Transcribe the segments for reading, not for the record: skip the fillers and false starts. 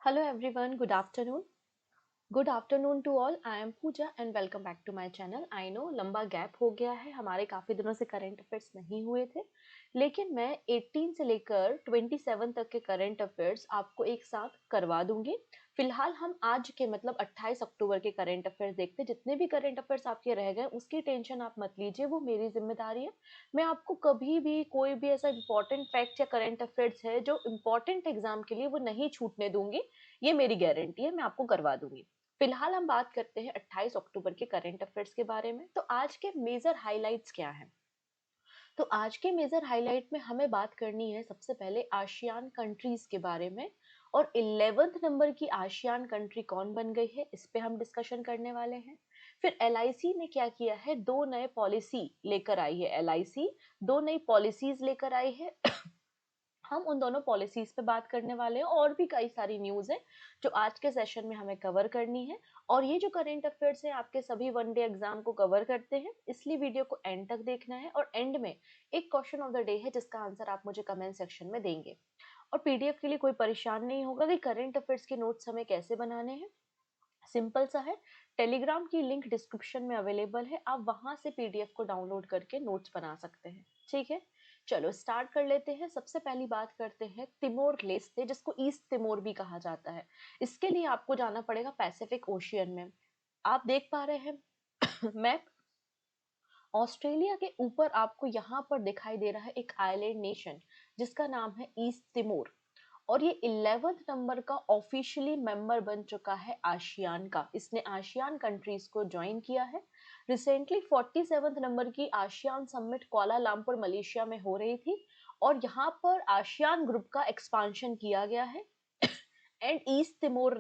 Hello everyone, good afternoon. Good afternoon to all. I am Pooja and welcome back to my channel. I know लंबा gap हो गया है, हमारे काफ़ी दिनों से करंट अफेयर्स नहीं हुए थे, लेकिन मैं 18 से लेकर 27 तक के करंट अफेयर्स आपको एक साथ करवा दूंगी। फिलहाल हम आज के मतलब 28 अक्टूबर के करंट अफेयर्स देखते हैं। जितने भी करंट अफेयर्स आपके रह गए उसकी टेंशन आप मत लीजिए, वो मेरी जिम्मेदारी है। मैं आपको कभी भी कोई भी ऐसा इंपॉर्टेंट फैक्ट या करंट अफेयर्स है जो इंपॉर्टेंट एग्जाम के लिए, वो नहीं छूटने दूंगी। ये मेरी गारंटी है, मैं आपको करवा दूंगी। फिलहाल हम बात करते हैं 28 अक्टूबर के करंट अफेयर्स के बारे में। तो आज के मेजर हाइलाइट्स क्या हैं? तो आज के मेजर हाइलाइट में हमें बात करनी है सबसे पहले आसियान कंट्रीज के बारे में। और 11th नंबर की आसियान कंट्री कौन बन गई है, इस पे हम डिस्कशन करने वाले हैं। फिर एलआईसी ने क्या किया है, दो नए पॉलिसी लेकर आई है। एलआईसी दो नई पॉलिसीज लेकर आई है। हम उन दोनों पॉलिसीज पे बात करने वाले हैं, और भी कई सारी न्यूज़ है जो आज के सेशन में हमें कवर करनी है। और ये जो करंट अफेयर्स है आपके सभी वनडे एग्जाम को कवर करते हैं, इसलिए वीडियो को एंड तक देखना है। और एंड में एक क्वेश्चन ऑफ द डे है जिसका आंसर आप मुझे कमेंट सेक्शन में देंगे। और पीडीएफ के लिए कोई परेशान नहीं होगा कि करंट अफेयर्स के नोट्स हमें कैसे बनाने हैं। सिंपल सा है, टेलीग्राम की लिंक डिस्क्रिप्शन में अवेलेबल है, आप वहां से पीडीएफ को डाउनलोड करके नोट्स बना सकते हैं। ठीक है, चलो स्टार्ट कर लेते हैं। सबसे पहली बात करते हैं तिमोर लेस्ते, जिसको ईस्ट तिमोर भी कहा जाता है। इसके लिए आपको जाना पड़ेगा पैसिफिक ओशियन में। आप देख पा रहे हैं मैप। ऑस्ट्रेलिया के ऊपर आपको यहाँ पर दिखाई दे रहा है एक आइलैंड नेशन जिसका नाम है ईस्ट तिमोर। और ये 11th नंबर का ऑफिशियली मेंबर बन चुका है आशियान का। इसने आशियान कंट्रीज को ज्वाइन किया है। रिसेंटली 47th नंबर की आशियान समिट कुआलालंपुर मलेशिया में हो रही थी, और यहाँ पर आशियान ग्रुप का एक्सपांशन किया गया है। एंड ईस्ट तिमोर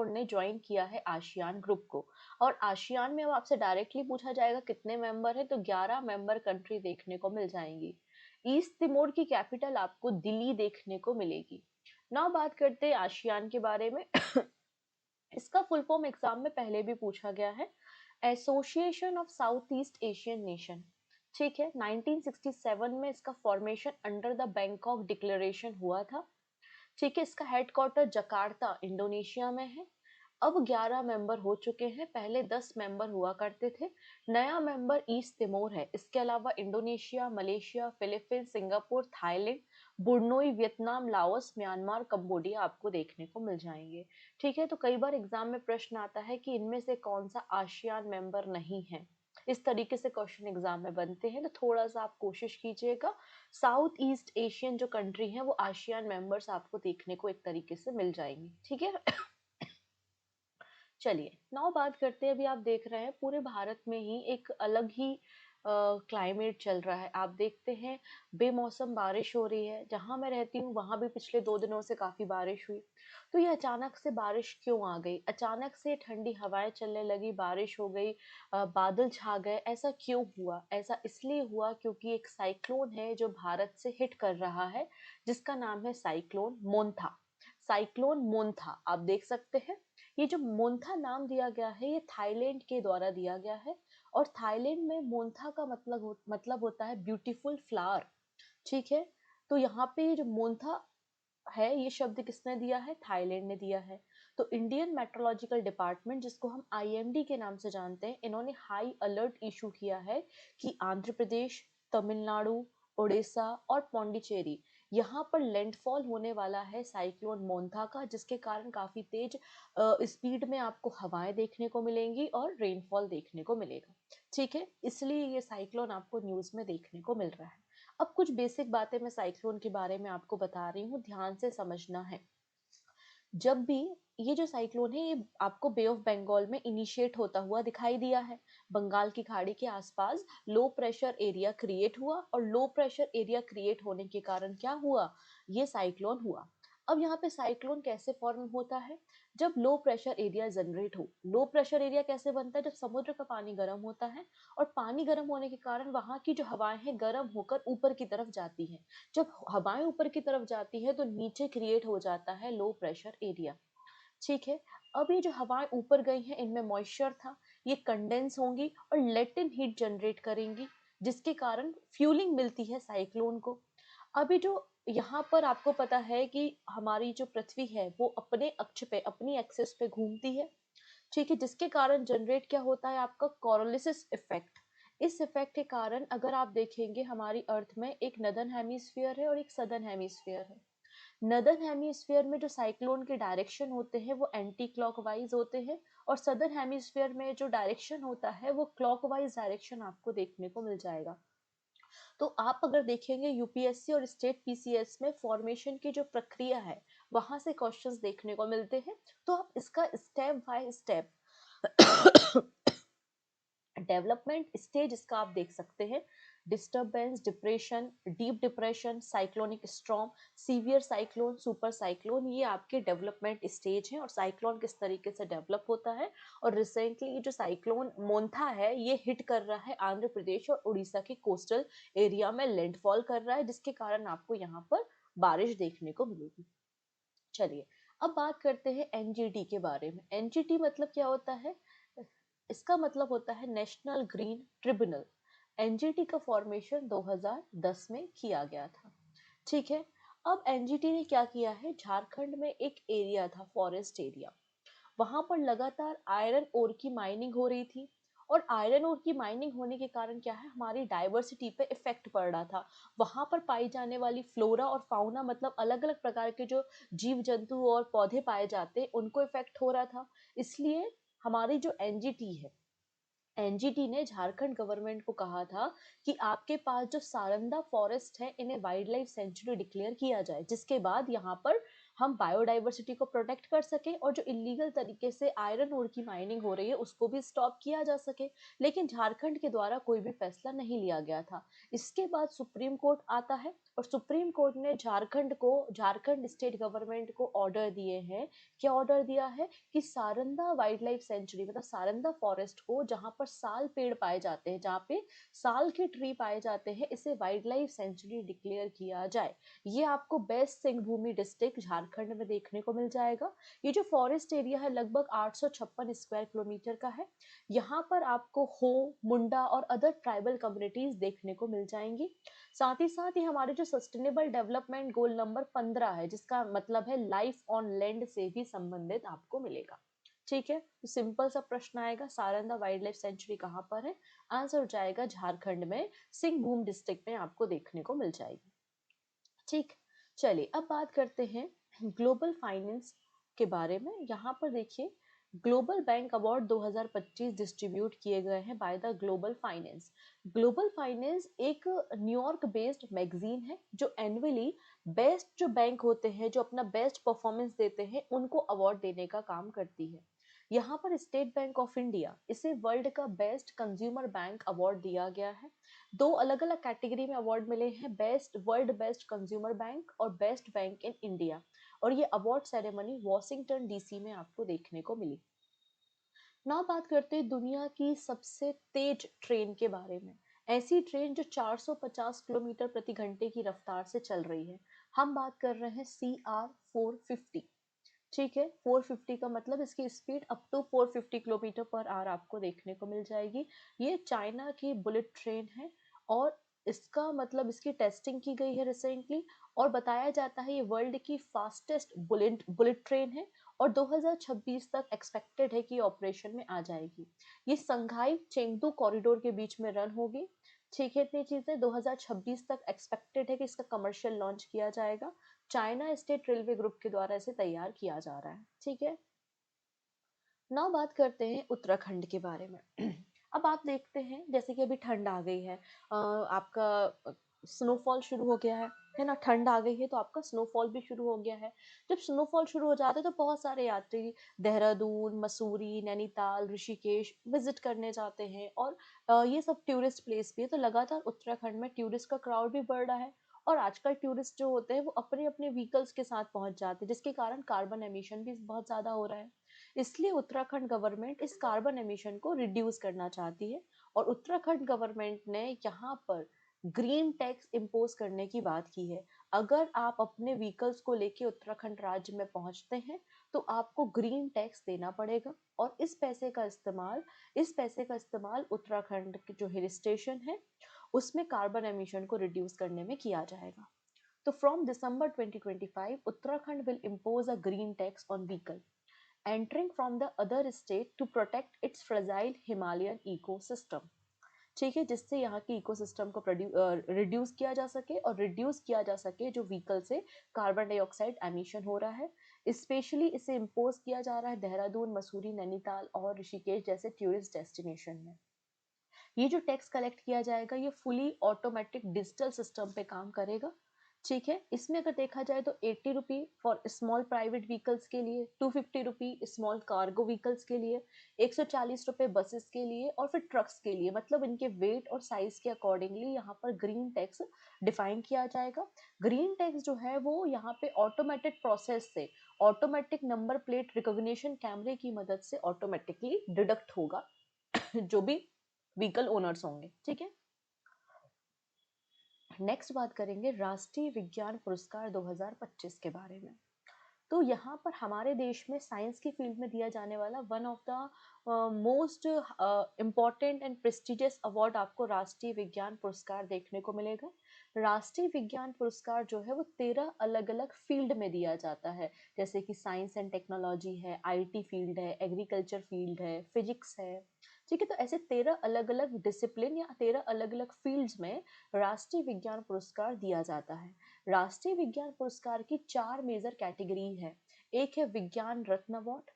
ने ज्वाइन किया है आशियान ग्रुप को। और आशियान में अब आपसे डायरेक्टली पूछा जाएगा कितने मेंबर है, तो 11 मेंबर कंट्री देखने को मिल जाएंगी। ईस्ट तिमोर की कैपिटल आपको दिल्ली देखने को मिलेगी। नाउ बात करते हैं आशियान के बारे में। इसका फुल फॉर्म एग्जाम में पहले भी पूछा गया है, association of south east Asian nation. ठीक है, 1967 में इसका formation under the Bangkok declaration हुआ था। ठीक है, इसका हेडक्वार्टर जकार्ता इंडोनेशिया में है। अब 11 मेंबर हो चुके हैं, पहले 10 मेंबर हुआ करते थे। नया मेंबर ईस्ट तिमोर है। इसके अलावा Indonesia, Malaysia, Philippines, Singapore, Thailand, Brunei, Vietnam, Laos, Myanmar, Cambodia आपको देखने को मिल जाएंगे। ठीक है, तो कई बार एग्जाम में प्रश्न आता है कि इनमें से कौन सा आसियान मेंबर नहीं है। इस तरीके से क्वेश्चन एग्जाम में बनते हैं, तो थोड़ा सा आप कोशिश कीजिएगा। साउथ ईस्ट एशियन जो कंट्री है वो आसियान मेंबर्स आपको देखने को एक तरीके से मिल जाएंगे। ठीक है। चलिए नाउ बात करते हैं। अभी आप देख रहे हैं पूरे भारत में ही एक अलग ही क्लाइमेट चल रहा है। आप देखते हैं बेमौसम बारिश हो रही है। जहां मैं रहती हूँ वहां भी पिछले 2 दिनों से काफी बारिश हुई। तो ये अचानक से बारिश क्यों आ गई, अचानक से ठंडी हवाएं चलने लगी, बारिश हो गई, बादल छा गए, ऐसा क्यों हुआ? ऐसा इसलिए हुआ क्योंकि एक साइक्लोन है जो भारत से हिट कर रहा है, जिसका नाम है साइक्लोन मोंथा। साइक्लोन मोंथा आप देख सकते हैं। ये जो मोंथा नाम दिया गया है ये थाईलैंड के द्वारा दिया गया है। और थाईलैंड में मोंथा का मतलब होता है ब्यूटीफुल फ्लावर। ठीक है, तो यहाँ पे ये जो मोंथा है ये शब्द किसने दिया है, थाईलैंड ने दिया है। तो इंडियन मेट्रोलॉजिकल डिपार्टमेंट, जिसको हम आईएमडी के नाम से जानते हैं, इन्होंने हाई अलर्ट इशू किया है कि आंध्र प्रदेश, तमिलनाडु, उड़ीसा और पौंडीचेरी, यहाँ पर लैंडफॉल होने वाला है साइक्लोन मोंथा का, जिसके कारण काफी तेज स्पीड में आपको हवाएं देखने को मिलेंगी और रेनफॉल देखने को मिलेगा। ठीक है, इसलिए ये साइक्लोन आपको न्यूज में देखने को मिल रहा है। अब कुछ बेसिक बातें मैं साइक्लोन के बारे में आपको बता रही हूँ, ध्यान से समझना है। जब भी ये जो साइक्लोन है ये आपको बे ऑफ बंगाल में इनिशिएट होता हुआ दिखाई दिया है। बंगाल की खाड़ी के आसपास लो प्रेशर एरिया क्रिएट हुआ, और लो प्रेशर एरिया क्रिएट होने के कारण क्या हुआ, ये साइक्लोन हुआ। अब यहाँ पे साइक्लोन कैसे फॉर्म होता है, जब लो प्रेशर एरिया जनरेट हो। लो प्रेशर एरिया कैसे बनता है, जब समुद्र का पानी गर्म होता है, और पानी गर्म होने के कारण वहां की जो हवाएं हैं गर्म होकर ऊपर की तरफ जाती हैं। जब हवाएं ऊपर की तरफ जाती है तो नीचे क्रिएट हो जाता है लो प्रेशर एरिया। ठीक है, अब ये जो हवाएं ऊपर गई हैं इनमें मॉइस्चर था, ये कंडेंस होंगी और लेटेंट हीट जनरेट करेंगी, जिसके कारण फ्यूलिंग मिलती है साइक्लोन को। अभी जो यहाँ पर आपको पता है कि हमारी जो पृथ्वी है वो अपने अक्ष पे, अपनी एक्सिस पे घूमती है, ठीक है, जिसके कारण जनरेट क्या होता है आपका कोरोलिसिस इफेक्ट। इस इफेक्ट के कारण अगर आप देखेंगे हमारी अर्थ में एक नदर्न हेमिस्फीयर है और एक सदर्न हेमिस्फीयर है। नदर्न हेमिस्फीयर में जो साइक्लोन के डायरेक्शन होते हैं वो एंटी क्लॉकवाइज होते हैं, और सदर्न हेमिस्फीयर में जो डायरेक्शन होता है वो क्लॉकवाइज डायरेक्शन आपको देखने को मिल जाएगा। तो आप अगर देखेंगे यूपीएससी और स्टेट पीसीएस में फॉर्मेशन की जो प्रक्रिया है वहां से क्वेश्चंस देखने को मिलते हैं। तो आप इसका step by step development stage इसका आप देख सकते हैं। Disturbance, depression, deep depression, cyclonic storm, severe cyclone, super cyclone, ये आपके डेवलपमेंट स्टेज हैं और साइक्लोन किस तरीके से डेवलप होता है। और रिसेंटली ये जो साइक्लोन मोन्था है ये हिट कर रहा है आंध्र प्रदेश और उड़ीसा के कोस्टल एरिया में लैंडफॉल कर रहा है, जिसके कारण आपको यहाँ पर बारिश देखने को मिलेगी। चलिए अब बात करते हैं एनजीटी के बारे में। एनजीटी मतलब क्या होता है? इसका मतलब होता है नेशनल ग्रीन ट्रिब्यूनल। एनजीटी का फॉर्मेशन 2010 में किया गया था, ठीक है। अब एनजीटी ने क्या किया है, झारखंड में एक एरिया था, फॉरेस्ट एरिया, वहां पर लगातार आयरन ओर की माइनिंग हो रही थी। और आयरन ओर की माइनिंग होने के कारण क्या है, हमारी डाइवर्सिटी पे इफेक्ट पड़ रहा था। वहां पर पाई जाने वाली फ्लोरा और फाउना, मतलब अलग अलग प्रकार के जो जीव जंतु और पौधे पाए जाते हैं उनको इफेक्ट हो रहा था। इसलिए हमारी जो एनजीटी है, एनजीटी ने झारखंड गवर्नमेंट को कहा था कि आपके पास जो सारंदा फॉरेस्ट है इन्हें वाइल्ड लाइफ सेंचुरी डिक्लेयर किया जाए, जिसके बाद यहाँ पर हम बायोडाइवर्सिटी को प्रोटेक्ट कर सके और जो इलीगल तरीके से आयरन ओर की माइनिंग हो रही है उसको भी स्टॉप किया जा सके। लेकिन झारखंड के द्वारा कोई भी फैसला नहीं लिया गया था। इसके बाद सुप्रीम कोर्ट आता है और सुप्रीम कोर्ट ने झारखंड स्टेट गवर्नमेंट को ऑर्डर दिए हैं। क्या ऑर्डर दिया है कि सारंदा वाइल्ड लाइफ सेंचुरी, मतलब सारंदा फॉरेस्ट को, जहां पर साल पेड़ पाए जाते हैं, जहां पे साल के ट्री पाए जाते हैं, इसे वाइल्ड लाइफ सेंचुरी डिक्लेयर किया जाए। ये आपको बेस्ट सिंहभूमि डिस्ट्रिक्ट झारखंड में देखने को मिल जाएगा। ये जो फॉरेस्ट एरिया है लगभग 856 स्क्वायर किलोमीटर का है। यहाँ पर आपको हो, मुंडा और अदर ट्राइबल कम्युनिटीज देखने को मिल जाएंगी। साथ ही साथ ही हमारे जो सस्टेनेबल डेवलपमेंट गोल नंबर 15 है, जिसका मतलब है लाइफ ऑन लैंड, से भी संबंधित आपको मिलेगा, ठीक है। तो सिंपल सा प्रश्न आएगा, सारंदा वाइल्ड लाइफ सेंचुरी कहाँ पर है? आंसर हो जाएगा झारखंड में, सिंहभूम डिस्ट्रिक्ट में आपको देखने को मिल जाएगी, ठीक। चलिए अब बात करते हैं ग्लोबल फाइनेंस के बारे में। यहाँ पर देखिए, ग्लोबल बैंक अवार्ड 2025 डिस्ट्रीब्यूट किए गए हैं by the global finance. Global finance एक न्यूयॉर्क बेस्ड मैगजीन है जो एनुअली बेस्ट जो बैंक होते हैं, जो अपना बेस्ट परफॉर्मेंस देते हैं, उनको अवार्ड देने का काम करती है। यहाँ पर स्टेट बैंक ऑफ इंडिया, इसे वर्ल्ड का बेस्ट कंज्यूमर बैंक अवार्ड दिया गया है। दो अलग अलग कैटेगरी में अवार्ड मिले हैं, best world best consumer bank और बेस्ट बैंक इन इंडिया। और ये अवार्ड सेरेमनी वॉशिंगटन डीसी में आपको देखने को मिली। ना बात करते हैं दुनिया की सबसे तेज ट्रेन के बारे में। ऐसी ट्रेन जो 450 किलोमीटर प्रति घंटे की रफ्तार से चल रही है। हम बात कर रहे हैं CR 450, ठीक है। 450 का मतलब इसकी speed up to 450 kilometre per hour आपको देखने को मिल जाएगी। ये चाइना की बुलेट ट्रेन है और इसका मतलब इसकी टेस्टिंग की गई है रिसेंटली। और बताया जाता है ये वर्ल्ड की फास्टेस्ट बुलेट बुलेट ट्रेन है और 2026 तक एक्सपेक्टेड है कि ऑपरेशन में आ जाएगी। ये संघाई चेंगदू कॉरिडोर के बीच में रन होगी, ठीक है। इतनी चीजें 2026 तक एक्सपेक्टेड है कि इसका कमर्शियल लॉन्च किया जाएगा। चाइना स्टेट रेलवे ग्रुप के द्वारा इसे तैयार किया जा रहा है, ठीक है। नाउ बात करते हैं उत्तराखंड के बारे में। अब आप देखते हैं जैसे कि अभी ठंड आ गई है, आपका स्नोफॉल शुरू हो गया है ना। ठंड आ गई है तो आपका स्नोफॉल भी शुरू हो गया है। जब स्नोफॉल शुरू हो जाता है तो बहुत सारे यात्री देहरादून, मसूरी, नैनीताल, ऋषिकेश विजिट करने जाते हैं। और ये सब टूरिस्ट प्लेस भी है, तो लगातार उत्तराखंड में टूरिस्ट का क्राउड भी बढ़ रहा है। और आजकल टूरिस्ट जो होते हैं वो अपने अपने व्हीकल्स के साथ पहुंच जाते हैं, जिसके कारण कार्बन एमिशन भी बहुत ज्यादा हो रहा है। इसलिए उत्तराखंड गवर्नमेंट इस कार्बन एमिशन को रिड्यूस करना चाहती है। और उत्तराखंड गवर्नमेंट ने यहाँ पर ग्रीन टैक्स इम्पोज करने की बात की है। अगर आप अपने व्हीकल्स को लेके उत्तराखंड राज्य में पहुंचते हैं तो आपको ग्रीन टैक्स देना पड़ेगा। और इस पैसे का इस्तेमाल उत्तराखंड के जो हिल स्टेशन है उसमें कार्बन एमिशन को रिड्यूस करने में किया जाएगा। तो from December 2025 Uttarakhand will impose a green tax on vehicle entering from the other state to protect its fragile Himalayan ecosystem. ठीक है, जिससे यहाँ की इकोसिस्टम को रिड्यूस किया जा सके और रिड्यूस किया जा सके जो व्हीकल से कार्बन डाइऑक्साइड एमिशन हो रहा है। स्पेशली इसे इम्पोज किया जा रहा है देहरादून, मसूरी, नैनीताल और ऋषिकेश जैसे टूरिस्ट डेस्टिनेशन में। ये जो टैक्स कलेक्ट किया जाएगा ये फुली ऑटोमेटिक डिजिटल सिस्टम पे काम करेगा। ठीक है, इसमें अगर देखा जाए तो 80 rupee for small private vehicles के लिए, 250 रुपी स्मॉल कार्गो व्हीकल्स के लिए, 140 रुपये बसेस के लिए और फिर ट्रक्स के लिए, मतलब इनके वेट और साइज के अकॉर्डिंगली यहाँ पर ग्रीन टैक्स डिफाइन किया जाएगा। ग्रीन टैक्स जो है वो यहाँ पे ऑटोमेटेड प्रोसेस से, ऑटोमेटिक नंबर प्लेट रिकॉग्निशन कैमरे की मदद से ऑटोमेटिकली डिडक्ट होगा जो भी व्हीकल ओनर्स होंगे। ठीक है, नेक्स्ट बात करेंगे राष्ट्रीय विज्ञान पुरस्कार 2025 के बारे में। तो यहाँ पर हमारे देश में साइंस की फील्ड में दिया जाने वाला one of the most important and prestigious award आपको राष्ट्रीय विज्ञान पुरस्कार देखने को मिलेगा। राष्ट्रीय विज्ञान पुरस्कार जो है वो 13 अलग अलग फील्ड में दिया जाता है, जैसे कि साइंस एंड टेक्नोलॉजी है, आईटी फील्ड है, एग्रीकल्चर फील्ड है, फिजिक्स है। ठीक है, तो ऐसे 13 अलग अलग डिसिप्लिन या 13 अलग अलग फील्ड्स में राष्ट्रीय विज्ञान पुरस्कार दिया जाता है। राष्ट्रीय विज्ञान पुरस्कार की 4 मेजर कैटेगरी है। एक है विज्ञान Ratna award.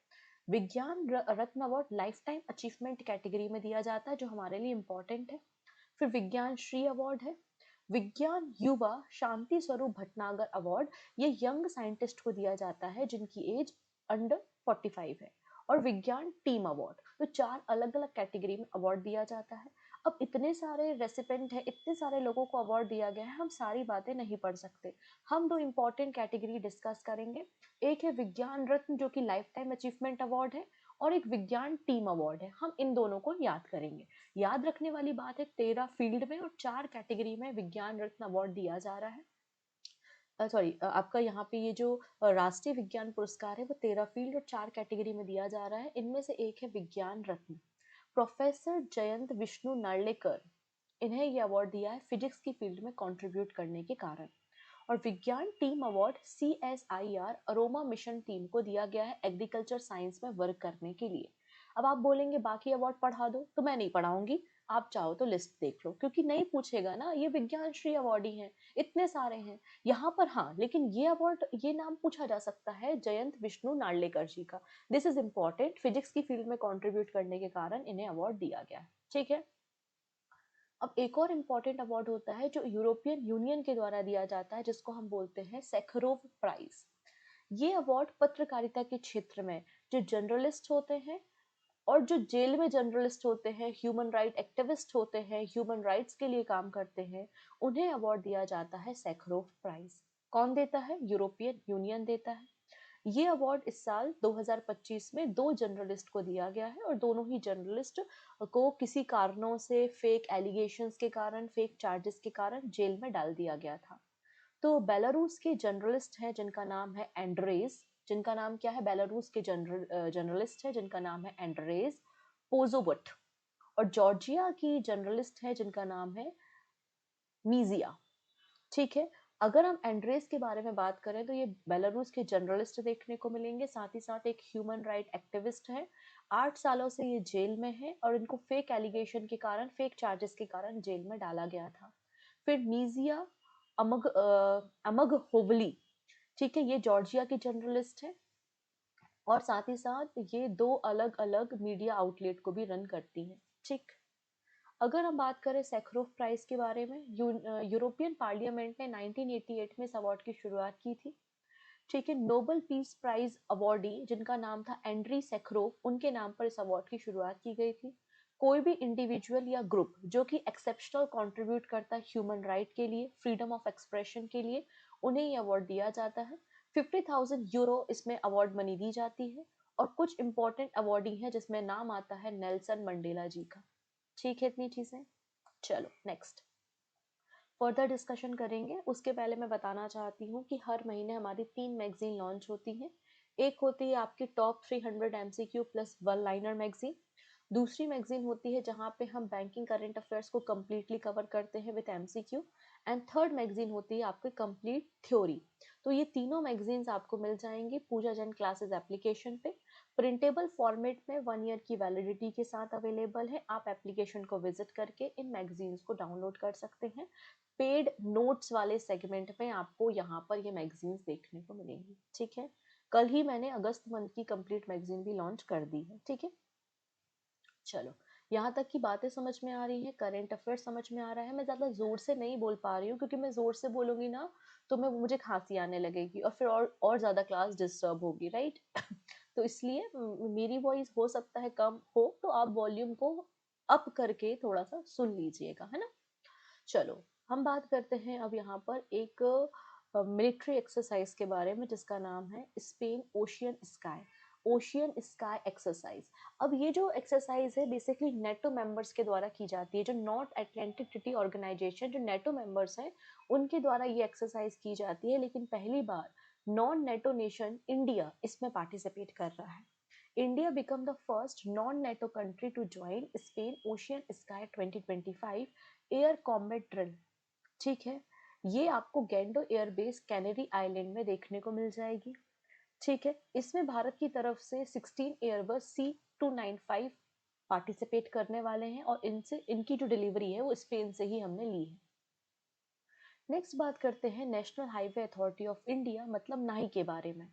Vigyan Ratna award lifetime achievement category में दिया जाता है जो हमारे लिए इम्पोर्टेंट है। फिर विज्ञान श्री अवार्ड है। विज्ञान युवा शांति स्वरूप भटनागर अवार्ड, ये यंग साइंटिस्ट को दिया जाता है जिनकी एज अंडर 45 है। और विज्ञान टीम अवार्ड, तो 4 अलग अलग कैटेगरी में अवार्ड दिया जाता है। अब इतने सारे रेसिपेंट है, इतने सारे लोगों को अवार्ड दिया गया है, हम सारी बातें नहीं पढ़ सकते। हम 2 इंपॉर्टेंट कैटेगरी डिस्कस करेंगे। एक है विज्ञान रत्न जो कि लाइफ टाइम अचीवमेंट अवार्ड है, और एक विज्ञान टीम अवार्ड है। हम इन दोनों को याद करेंगे। याद रखने वाली बात है 13 फील्ड में और 4 कैटेगरी में विज्ञान रत्न अवार्ड दिया जा रहा है। सॉरी, आपका यहाँ पे ये जो राष्ट्रीय विज्ञान पुरस्कार है वो 13 फील्ड और 4 कैटेगरी में दिया जा रहा है। इनमें से एक है विज्ञान रत्न। प्रोफेसर जयंत विष्णु नार्लेकर, इन्हें ये अवार्ड दिया है फिजिक्स की फील्ड में कंट्रीब्यूट करने के कारण। और विज्ञान team award CSIR aroma mission team को दिया गया है एग्रीकल्चर साइंस में वर्क करने के लिए। अब आप बोलेंगे बाकी अवार्ड पढ़ा दो, तो मैं नहीं पढ़ाऊंगी, आप चाहो तो लिस्ट देख लो, क्योंकि नहीं पूछेगा ना, ये विज्ञान श्री अवार्ड ही हैं, इतने सारे हैं यहाँ पर। हाँ, लेकिन ये अवार्ड, ये नाम पूछा जा सकता है जयंत विष्णु नार्लेकर जी का। दिस इज इम्पोर्टेंट, फिजिक्स की फील्ड में कॉन्ट्रीब्यूट करने के कारण इन्हें अवार्ड दिया गया है। ठीक है, अब एक और इम्पॉर्टेंट अवार्ड होता है जो यूरोपियन यूनियन के द्वारा दिया जाता है, जिसको हम बोलते हैं सैखरोव प्राइज। ये अवार्ड पत्रकारिता के क्षेत्र में जो जर्नलिस्ट होते हैं और जो जेल में जर्नलिस्ट होते हैं, ह्यूमन राइट एक्टिविस्ट होते हैं, ह्यूमन राइट्स के लिए काम करते हैं, उन्हें अवार्ड दिया जाता है सैखरोव प्राइज। कौन देता है? यूरोपियन यूनियन देता है। ये अवार्ड इस साल 2025 में 2 जर्नलिस्ट को दिया गया है और दोनों ही जर्नलिस्ट को किसी कारणों से, फेक एलिगेशंस के कारण, फेक चार्जेस के कारण जेल में डाल दिया गया था। तो बेलारूस के जर्नलिस्ट हैं जिनका नाम है एंड्रेस, जिनका नाम क्या है? बेलारूस के जर्नलिस्ट है जिनका नाम है एंड्रेस पोजोबट। और जॉर्जिया की जर्नलिस्ट है जिनका नाम है मीजिया। ठीक है, अगर हम एंड्रेस के बारे में बात करें तो ये बेलारूस के जर्नलिस्ट देखने को मिलेंगे, साथ ही साथ एक ह्यूमन राइट एक्टिविस्ट है। 8 सालों से ये जेल में है और इनको फेक एलिगेशन के कारण, फेक चार्जेस के कारण जेल में डाला गया था। फिर मीजिया अमग होवली, ठीक है, ये जॉर्जिया की जर्नलिस्ट है और साथ ही साथ ये 2 अलग अलग मीडिया आउटलेट को भी रन करती हैं। ठीक, अगर हम बात करें सैखरोव प्राइज के बारे में, यूरोपियन पार्लियामेंट ने 1988 में इस अवार्ड की शुरुआत की थी। ठीक है, नोबेल पीस प्राइज अवार्डी जिनका नाम था एंड्री सैखरोव, उनके नाम पर इस अवार्ड की शुरुआत की गई थी। कोई भी इंडिविजुअल या ग्रुप जो कि एक्सेप्शनल कंट्रीब्यूट करता है ह्यूमन राइट के लिए, फ्रीडम ऑफ एक्सप्रेशन के लिए, उन्हें ये अवार्ड दिया जाता है। 50,000 यूरो इसमें अवार्ड मनी दी जाती है। और कुछ इंपॉर्टेंट अवार्डी है जिसमें नाम आता है नेल्सन मंडेला जी का। ठीक है, इतनी चीजें। चलो नेक्स्ट फर्दर डिस्कशन करेंगे। उसके पहले मैं बताना चाहती हूँ कि हर महीने हमारी 3 मैगजीन लॉन्च होती हैं। एक होती है आपकी top 300 MCQ plus one liner magazine, दूसरी मैगजीन होती है जहाँ पे हम बैंकिंग करंट अफेयर्स को कम्प्लीटली कवर करते हैं with MCQ. And third magazine होती है आपकी कंप्लीट थ्योरी। तो ये तीनों मैगजीन्स आपको मिल जाएंगी पूजा जैन क्लासेस एप्लीकेशन पे। प्रिंटेबल फॉर्मेट में 1 ईयर की वैलिडिटी के साथ अवेलेबल है। आप एप्लीकेशन को विजिट करके इन मैगजीन्स को डाउनलोड कर सकते हैं। पेड नोट्स वाले सेगमेंट में आपको यहाँ पर ये मैगजीन्स देखने को मिलेंगी। ठीक है, कल ही मैंने अगस्त मंथ की कंप्लीट मैगजीन भी लॉन्च कर दी है। ठीक है, चलो, यहाँ तक की बातें समझ में आ रही हैं, करंट अफेयर समझ में आ रहा है। मैं ज़्यादा ज़ोर से नहीं बोल पा रही हूँ क्योंकि मैं ज़ोर से बोलूँगी ना तो मैं मुझे खांसी आने लगेगी और फिर और ज़्यादा क्लास डिस्टर्ब होगी, राइट। तो इसलिए मेरी वॉइस हो सकता है कम हो, तो आप वॉल्यूम को अप करके थोड़ा सा सुन लीजिएगा, है ना। चलो, हम बात करते हैं अब यहाँ पर एक मिलिट्री एक्सरसाइज के बारे में जिसका नाम है Spain ocean sky. Ocean sky exercise. अब ये जो एक्सरसाइज है बेसिकली नेटो मेंबर्स के द्वारा की जाती है। जो नॉर्थ अटलांटिक ट्रीटी ऑर्गेनाइजेशन, जो नेटो मेंबर्स हैं, उनके द्वारा ये एक्सरसाइज की जाती है। लेकिन पहली बार नॉन नेटो नेशन इंडिया इसमें पार्टिसिपेट कर रहा है। India become the first non NATO country to join Spain ocean sky 2025 air combat drill. ठीक है, ये आपको गेंडो एयरबेस कैनरी आइलैंड में देखने को मिल जाएगी। ठीक है, इसमें भारत की तरफ से 16 एयरबस C295 पार्टिसिपेट करने वाले हैं और इनसे इनकी जो डिलीवरी है वो स्पेन से ही हमने ली है। नेक्स्ट बात करते हैं national highway authority of India मतलब नाही के बारे में।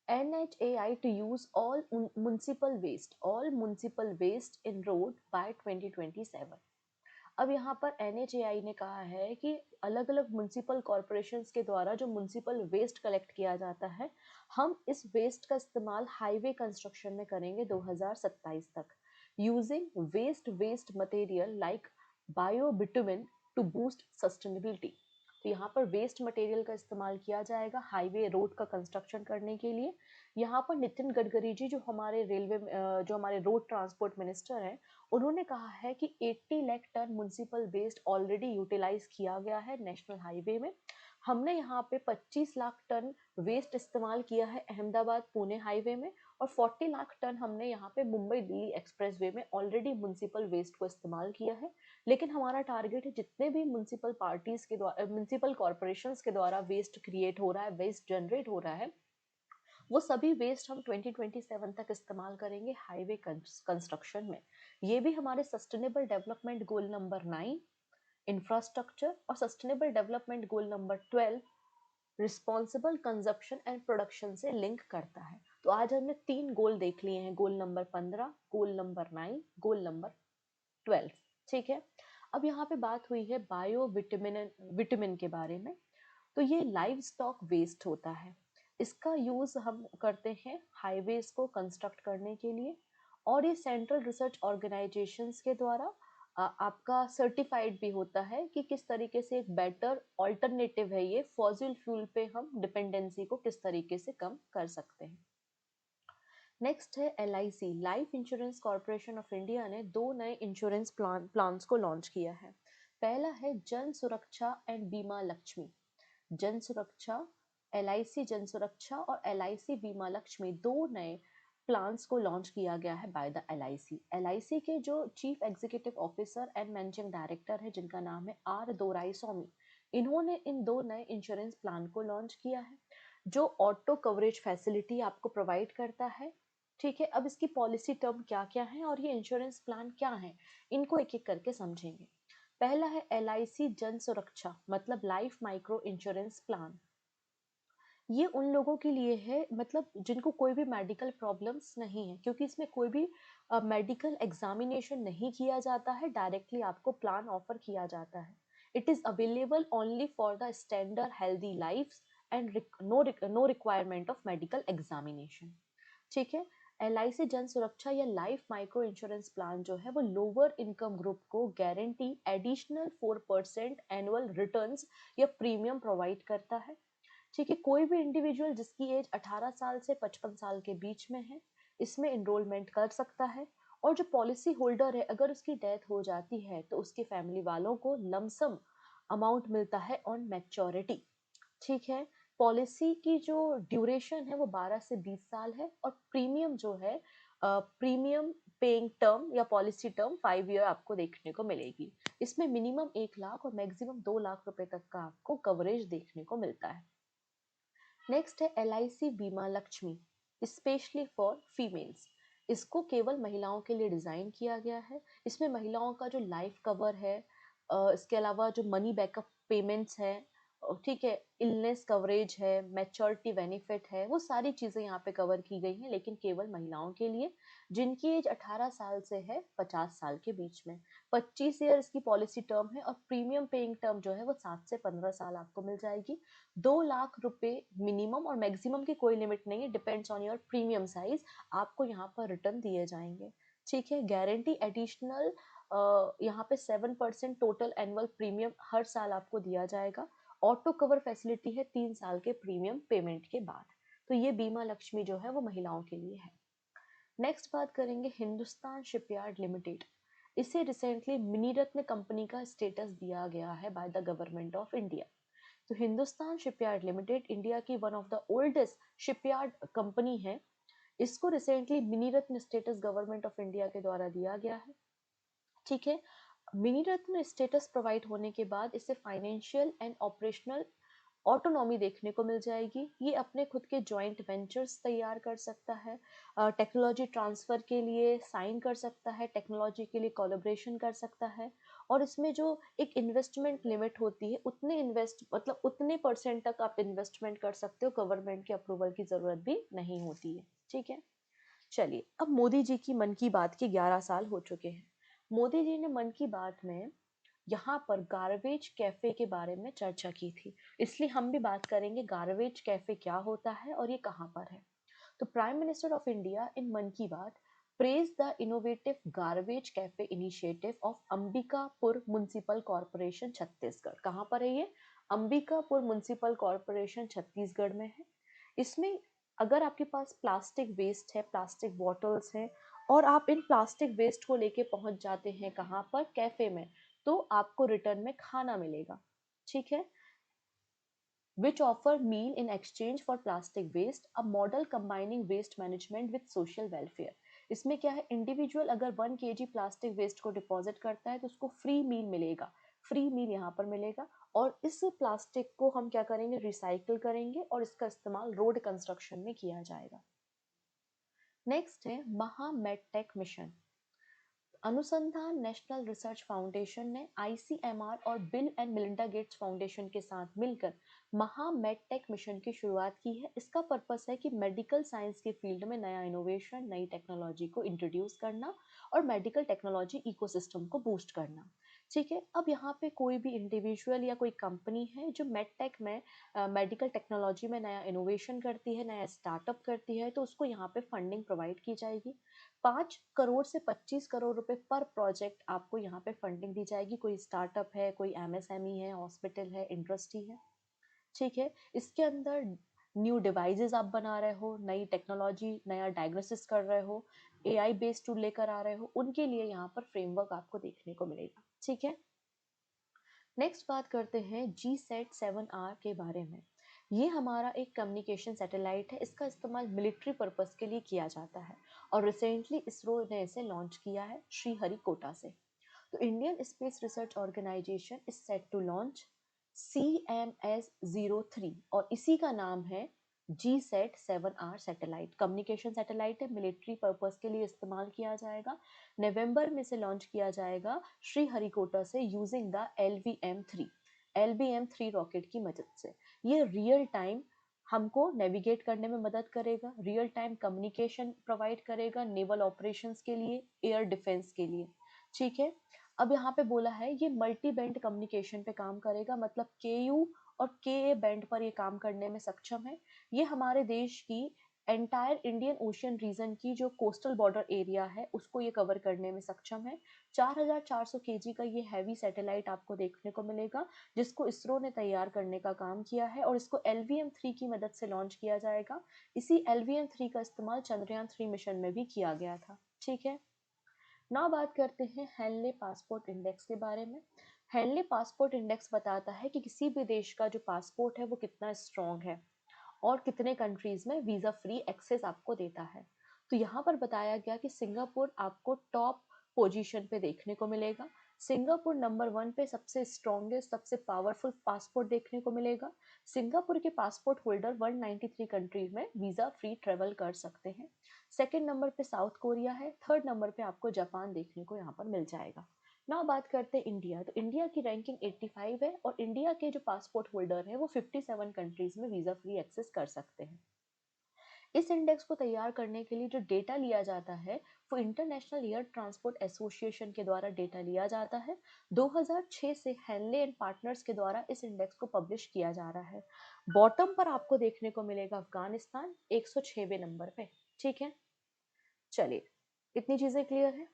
NHAI to use all municipal waste in road by 2027। अब यहाँ पर NHAI ने कहा है कि अलग अलग म्यूनिसिपल कॉरपोरेशंस के द्वारा जो म्यूनिसिपल वेस्ट कलेक्ट किया जाता है, हम इस वेस्ट का इस्तेमाल हाईवे कंस्ट्रक्शन में करेंगे 2027 तक, using waste material like biobitumen to boost sustainability. तो यहाँ पर वेस्ट मटेरियल का इस्तेमाल किया जाएगा हाईवे रोड का कंस्ट्रक्शन करने के लिए। यहाँ पर नितिन गडकरी जी जो हमारे जो हमारे रोड ट्रांसपोर्ट मिनिस्टर हैं, उन्होंने कहा है कि 80 lakh ton municipal waste already utilise किया गया है नेशनल हाईवे में। हमने यहाँ पे 25 लाख टन वेस्ट इस्तेमाल किया है अहमदाबाद पुणे हाईवे में, और 40 लाख टन हमने यहाँ पे मुंबई दिल्ली एक्सप्रेसवे में ऑलरेडी म्युनिसिपल वेस्ट को इस्तेमाल किया है। लेकिन हमारा टारगेट है जितने भी म्युनिसिपल पार्टीज के द्वारा, म्युनिसिपल कॉर्पोरेशंस के द्वारा वेस्ट क्रिएट हो रहा है, वेस्ट जनरेट हो रहा है, वो सभी वेस्ट हम 2027 तक इस्तेमाल करेंगे हाईवे कंस्ट्रक्शन में। ये भी हमारे sustainable development goal number 9 infrastructure और sustainable development goal number 12 responsible consumption and production से लिंक करता है। तो आज हमने 3 गोल देख लिए हैं, गोल नंबर 15, गोल नंबर 9, गोल नंबर 12। ठीक है, अब यहाँ पे बात हुई है बायो विटामिन के बारे में। तो ये लाइव स्टॉक वेस्ट होता है, इसका यूज हम करते हैं हाईवेज को कंस्ट्रक्ट करने के लिए, और ये सेंट्रल रिसर्च ऑर्गेनाइजेशंस के द्वारा आपका सर्टिफाइड भी होता है कि किस तरीके से एक बेटर ऑल्टरनेटिव है ये फॉसिल फ्यूल पे, हम डिपेंडेंसी को किस तरीके से कम कर सकते हैं। नेक्स्ट है LIC, life insurance corporation of India ने 2 नए इंश्योरेंस प्लान्स को लॉन्च किया है। पहला है जन सुरक्षा एंड बीमा लक्ष्मी। जन सुरक्षा, LIC जन सुरक्षा और LIC बीमा लक्ष्मी, 2 नए प्लान्स को लॉन्च किया गया है बाय द LIC। LIC के जो chief executive officer and managing director है जिनका नाम है R दोराईस्वामी, इन्होंने इन 2 नए इंश्योरेंस प्लान को लॉन्च किया है जो ऑटो कवरेज फैसिलिटी आपको प्रोवाइड करता है। ठीक है, अब इसकी पॉलिसी टर्म क्या क्या है और ये इंश्योरेंस प्लान क्या है, इनको एक एक करके समझेंगे। पहला है LIC जन सुरक्षा मतलब लाइफ माइक्रो इंश्योरेंस प्लान। ये उन लोगों के लिए है मतलब जिनको कोई भी मेडिकल प्रॉब्लम्स नहीं है, क्योंकि इसमें कोई भी मेडिकल एग्जामिनेशन नहीं किया जाता है, डायरेक्टली आपको प्लान ऑफर किया जाता है। It is available only for the standard healthy life and no requirement of medical examination. ठीक है, LIC जन सुरक्षा या लाइफ माइक्रो इंश्योरेंस प्लान जो है वो लोअर इनकम ग्रुप को गारंटी एडिशनल 4% एनुअल रिटर्न्स या प्रीमियम प्रोवाइड करता है। ठीक है, कोई भी इंडिविजुअल जिसकी एज 18 साल से 55 साल के बीच में है इसमें इनरोलमेंट कर सकता है, और जो पॉलिसी होल्डर है अगर उसकी डेथ हो जाती है तो उसके फैमिली वालों को लमसम अमाउंट मिलता है ऑन मैच्योरिटी। ठीक है, पॉलिसी की जो ड्यूरेशन है वो 12 से 20 साल है, और प्रीमियम जो है प्रीमियम पेइंग टर्म या पॉलिसी टर्म 5 ईयर आपको देखने को मिलेगी। इसमें मिनिमम 1 लाख और मैक्सिमम 2 लाख रुपए तक का आपको कवरेज देखने को मिलता है। नेक्स्ट है LIC बीमा लक्ष्मी, स्पेशली फॉर फीमेल्स। इसको केवल महिलाओं के लिए डिजाइन किया गया है। इसमें महिलाओं का जो लाइफ कवर है, इसके अलावा जो मनी बैकअप पेमेंट्स है, ठीक है, इलनेस कवरेज है, मैच्योरिटी बेनिफिट है, वो सारी चीजें यहाँ पे कवर की गई हैं, लेकिन केवल महिलाओं के लिए जिनकी एज 18 साल से है 50 साल के बीच में। 25 ईयर इसकी पॉलिसी टर्म है और प्रीमियम पेइंग टर्म जो है वो 7 से 15 साल आपको मिल जाएगी। 2 लाख रुपए मिनिमम और मैक्सिमम की कोई लिमिट नहीं है, depends on your premium size, आपको यहाँ पर रिटर्न दिए जाएंगे। ठीक है, गारंटी एडिशनल यहाँ पे 7% टोटल एनुअल प्रीमियम हर साल आपको दिया जाएगा। ऑटो कवर फैसिलिटी है 3 साल के प्रीमियम पेमेंट के बाद। तो ये बीमा लक्ष्मी जो है वो महिलाओं के लिए है। नेक्स्ट बात करेंगे हिंदुस्तान शिपयार्ड लिमिटेड। इसे रिसेंटली मिनी रत्न कंपनी का स्टेटस दिया गया है by the government of India. तो हिंदुस्तान शिपयार्ड लिमिटेड इंडिया की one of the oldest shipyard company है। इसको recently mini Ratna status government of India के द्वारा दिया गया है। ठीक है, मिनी रत्न स्टेटस प्रोवाइड होने के बाद इसे फाइनेंशियल एंड ऑपरेशनल ऑटोनॉमी देखने को मिल जाएगी। ये अपने खुद के जॉइंट वेंचर्स तैयार कर सकता है, टेक्नोलॉजी ट्रांसफर के लिए साइन कर सकता है, टेक्नोलॉजी के लिए कोलैबोरेशन कर सकता है। और इसमें जो एक इन्वेस्टमेंट लिमिट होती है, उतने इन्वेस्ट मतलब उतने परसेंट तक आप इन्वेस्टमेंट कर सकते हो, गवर्नमेंट के अप्रूवल की जरूरत भी नहीं होती है। ठीक है, चलिए अब मोदी जी की मन की बात के 11 साल हो चुके हैं। मोदी जी ने मन की बात में यहाँ पर गार्बेज कैफे के बारे में चर्चा की थी, इसलिए हम भी बात करेंगे गार्बेज कैफे क्या होता है और ये कहाँ पर है। तो prime minister of India in मन की बात praised the innovative garbage cafe initiative of Ambikapur municipal corporation Chhattisgarh. कहाँ पर है ये? अंबिकापुर म्युनिसिपल कॉर्पोरेशन छत्तीसगढ़ में है। इसमें अगर आपके पास प्लास्टिक वेस्ट है, प्लास्टिक बॉटल्स हैं, और आप इन प्लास्टिक वेस्ट को लेके पहुंच जाते हैं कहाँ पर? कैफे में, तो आपको रिटर्न में खाना मिलेगा। ठीक है, which offer meal in exchange for plastic waste, a model combining waste management with social welfare। इसमें क्या है, इंडिविजुअल अगर 1 kg प्लास्टिक वेस्ट को डिपॉजिट करता है तो उसको फ्री मील मिलेगा, फ्री मील यहाँ पर मिलेगा। और इस प्लास्टिक को हम क्या करेंगे, रिसाइकिल करेंगे और इसका इस्तेमाल रोड कंस्ट्रक्शन में किया जाएगा। नेक्स्ट है महामेडटेक मिशन। अनुसंधान नेशनल रिसर्च फाउंडेशन ने ICMR और bill and Melinda Gates foundation के साथ मिलकर महामेडटेक मिशन की शुरुआत की है। इसका पर्पस है कि मेडिकल साइंस के फील्ड में नया इनोवेशन, नई टेक्नोलॉजी को इंट्रोड्यूस करना और मेडिकल टेक्नोलॉजी इकोसिस्टम को बूस्ट करना। ठीक है, अब यहाँ पे कोई भी इंडिविजुअल या कोई कंपनी है जो मेडटेक में, मेडिकल टेक्नोलॉजी में नया इनोवेशन करती है, नया स्टार्टअप करती है, तो उसको यहाँ पे फंडिंग प्रोवाइड की जाएगी। 5 करोड़ से 25 करोड़ रुपए पर प्रोजेक्ट आपको यहाँ पे फंडिंग दी जाएगी। कोई स्टार्टअप है, कोई MSME है, हॉस्पिटल है, इंडस्ट्री है। ठीक है, इसके अंदर न्यू डिवाइसेस आप बना रहे हो, नई टेक्नोलॉजी, नया डायग्नोसिस कर रहे हो, AI बेस्ड टूल लेकर आ रहे हो, उनके लिए यहाँ पर फ्रेमवर्क आपको देखने को मिलेगा। ठीक है, नेक्स्ट बात करते हैं GSAT-7R के बारे में। ये हमारा एक कम्युनिकेशन सैटेलाइट है, इसका इस्तेमाल मिलिट्री पर्पस के लिए किया जाता है और रिसेंटली इसरो ने इसे लॉन्च किया है श्रीहरिकोटा से। तो Indian space research organisation is set to launch CMS-03 और इसी का नाम है GSAT-7R सैटेलाइट। कम्युनिकेशन सैटेलाइट है, मिलिट्री पर्पस के लिए इस्तेमाल किया जाएगा। नवंबर में से लॉन्च किया जाएगा श्रीहरिकोटा से यूजिंग द LVM-3 रॉकेट की मदद से। ये रियल टाइम हमको नेविगेट करने में मदद करेगा, रियल टाइम कम्युनिकेशन प्रोवाइड करेगा नेवल ऑपरेशंस के लिए, एयर डिफेंस के लिए। ठीक है, अब यहाँ पे बोला है ये मल्टी बैंड कम्युनिकेशन पे काम करेगा, मतलब KU और KA बैंड पर ये काम करने में सक्षम है। ये हमारे देश की एंटायर इंडियन ओशियन रीजन की जो कोस्टल बॉर्डर एरिया है उसको ये कवर करने में सक्षम है। 4400 kg का ये हैवी सैटेलाइट आपको देखने को मिलेगा, जिसको इसरो ने तैयार करने का काम किया है और इसको LVM-3 की मदद से लॉन्च किया जाएगा। इसी LVM-3 का इस्तेमाल चंद्रयान-3 मिशन में भी किया गया था। ठीक है, ना बात करते हैं हेनले पासपोर्ट इंडेक्स के बारे में। हेनले पासपोर्ट इंडेक्स बताता है कि किसी भी देश का जो पासपोर्ट है वो कितना स्ट्रॉन्ग है और कितने कंट्रीज में वीजा फ्री एक्सेस आपको देता है। तो यहाँ पर बताया गया कि सिंगापुर आपको टॉप पोजीशन पे देखने को मिलेगा। सिंगापुर नंबर 1 पे सबसे स्ट्रॉन्गेस्ट, सबसे पावरफुल पासपोर्ट देखने को मिलेगा। सिंगापुर के पासपोर्ट होल्डर 193 कंट्रीज में वीजा फ्री ट्रेवल कर सकते हैं। सेकंड नंबर पे साउथ कोरिया है। थर्ड नंबर पे आपको जापान देखने को यहाँ पर मिल जाएगा। ना बात करते हैं इंडिया, तो इंडिया की रैंकिंग 85 है और इंडिया के जो पासपोर्ट होल्डर है वो 57 कंट्रीज में वीजा फ्री एक्सेस कर सकते हैं। इस इंडेक्स को तैयार करने के लिए जो डेटा लिया जाता है वो इंटरनेशनल एयर ट्रांसपोर्ट एसोसिएशन के द्वारा डेटा लिया जाता है। 2006 से हेनले एंड पार्टनर्स के द्वारा इस इंडेक्स को पब्लिश किया जा रहा है। बॉटम पर आपको देखने को मिलेगा अफगानिस्तान 106वें नंबर पे। ठीक है, चलिए, इतनी चीजें क्लियर है।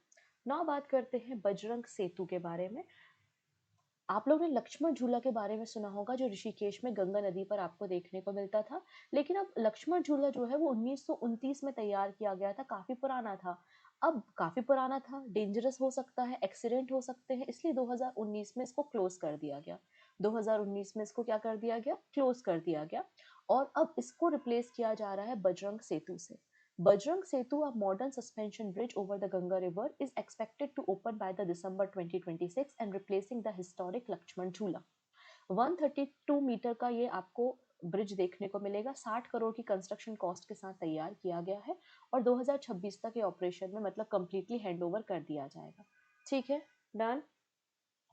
ना बात करते हैं बजरंग सेतु के बारे में। आप लोगों ने लक्ष्मण झूला के बारे में सुना होगा, जो ऋषिकेश में गंगा नदी पर आपको देखने को मिलता था। लेकिन अब लक्ष्मण झूला जो है वो 1929 में तैयार किया गया था, काफी पुराना था। अब काफी पुराना था, डेंजरस हो सकता है, एक्सीडेंट हो सकते हैं, इसलिए 2019 में इसको क्लोज कर दिया गया। 2019 में इसको क्या कर दिया गया, क्लोज कर दिया गया। और अब इसको रिप्लेस किया जा रहा है बजरंग सेतु से। Bajrang Setu, a modern suspension bridge over the Ganga River, is expected to open by the December 2026 and replacing the historic Lakshman Jhula. 132 metre का ये आपको ब्रिज देखने को मिलेगा। 60 करोड़ की कंस्ट्रक्शन कॉस्ट के साथ तैयार किया गया है और 2026 तक ये ऑपरेशन में मतलब कंप्लीटली हैंड ओवर कर दिया जाएगा। ठीक है, डन।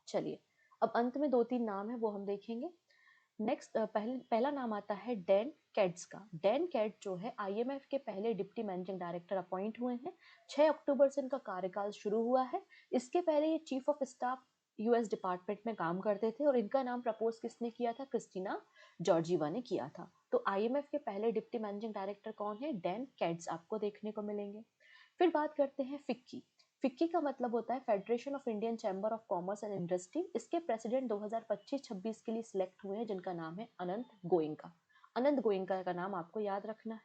चलिए, अब अंत में 2-3 नाम है वो हम देखेंगे। नेक्स्ट पहला नाम आता है डैन कैड्स का। डैन कैड जो है आईएमएफ के पहले डिप्टी मैनेजिंग डायरेक्टर अपॉइंट हुए हैं। 6 अक्टूबर से इनका कार्यकाल शुरू हुआ है। इसके पहले ये chief of staff US department में काम करते थे और इनका नाम प्रपोज किसने किया था, क्रिस्टीना जॉर्जीवा ने किया था। तो आईएमएफ के पहले डिप्टी मैनेजिंग डायरेक्टर कौन है, डैन कैड्स आपको देखने को मिलेंगे। फिर बात करते हैं फिक्की। फिक्की का मतलब होता है federation of Indian chamber of commerce and industry. इसके प्रेसिडेंट 2025-26 के लिए सिलेक्ट हुए हैं, जिनका नाम है अनंत गोयनका। अनंत गोयनका का नाम आपको याद रखना है।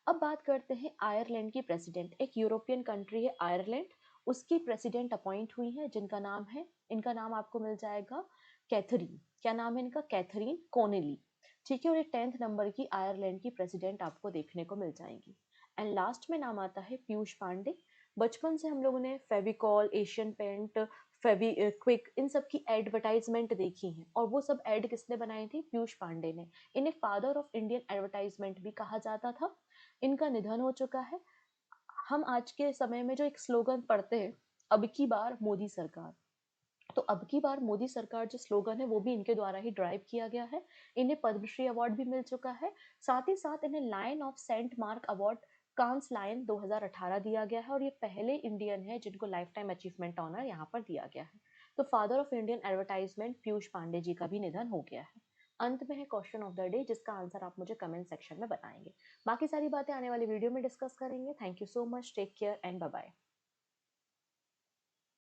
अब बात करते हैं आयरलैंड की प्रेसिडेंट। एक यूरोपियन कंट्री है आयरलैंड, उसकी प्रेसिडेंट अपॉइंट हुई है, जिनका नाम है, इनका नाम आपको मिल जाएगा कैथरीन। क्या नाम है इनका, कैथरीन कोनेली। ठीक है, और ये 10th नंबर की आयरलैंड की प्रेसिडेंट आपको देखने को मिल जाएंगी। एंड लास्ट में नाम आता है पीयूष पांडे। बचपन से हम लोगों ने फेविकॉल, एशियन पेंट, फेवी क्विक, इन सब की एडवर्टाइजमेंट देखी है और वो सब एड किसने बनाई थी, पीयूष पांडे ने। इन्हें फादर ऑफ इंडियन एडवर्टाइजमेंट भी कहा जाता था। इनका निधन हो चुका है। हम आज के समय में जो एक स्लोगन पढ़ते हैं, अब की बार मोदी सरकार, तो अब की बार मोदी सरकार जो स्लोगन है वो भी इनके द्वारा ही ड्राइव किया गया है। इन्हें पद्मश्री अवार्ड भी मिल चुका है। साथ ही साथ इन्हें lion of Saint Mark award, Cannes lion 2018 दिया गया है और ये पहले इंडियन है जिनको लाइफ टाइम अचीवमेंट ऑनर यहाँ पर दिया गया है। तो father of Indian advertisement Piyush Pandey ji का भी निधन हो गया है। अंत में है क्वेश्चन ऑफ द डे, जिसका आंसर आप मुझे कमेंट सेक्शन में बताएंगे। बाकी सारी बातें आने वाली वीडियो में डिस्कस करेंगे। Thank you so much, take care and bye bye.